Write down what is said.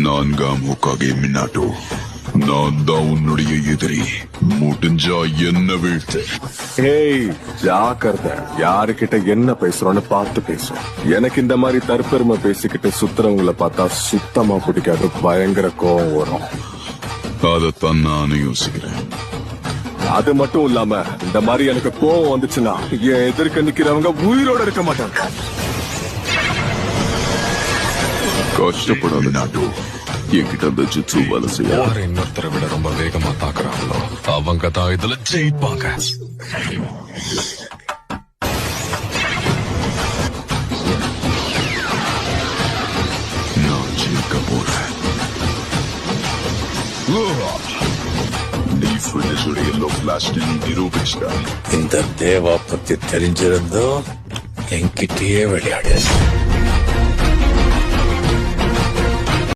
நான்காம் ஹோக்காகே மினாட்டோ, நான் தான் உன்னுடைய எதிரி. முடிஞ்சா என்ன வீழ்த்து. ஏய் ஜாக்கிரதை, யாருக்கிட்ட என்ன பேசுறோன்னு பார்த்து பேசும். எனக்கு இந்த மாதிரி தற்பெருமை பேசிக்கிட்டு சுத்துறவங்களை பார்த்தா சுத்தமா பிடிக்காது, பயங்கர கோவம் வரும். அதைத்தான் நானும் யோசிக்கிறேன். அது மட்டும் இல்லாம இந்த மாதிரி எனக்கு கோவம் வந்துச்சுன்னா என் எதிர்க்க நிக்கிறவங்க உயிரோட இருக்க மாட்டாங்க. கஷ்டப்படாத நாட்டோ, என்கிட்ட அந்த ஜிட்சு வேலை செய்ய. யார் இன்னொருத்தரை விட ரொம்ப வேகமா தாக்குறாங்களோ அவங்க தான் இதுல ஜெயிப்பாங்க. நான் ஜெயிக்க போறேன். நீ ஃபினிஷுடைய எல்லோ ஃபிளாஷ் நிரூபிச்சிட்ட. இந்த தேவா பத்தி தெரிஞ்சிருந்தோ என்கிட்டயே விளையாடு.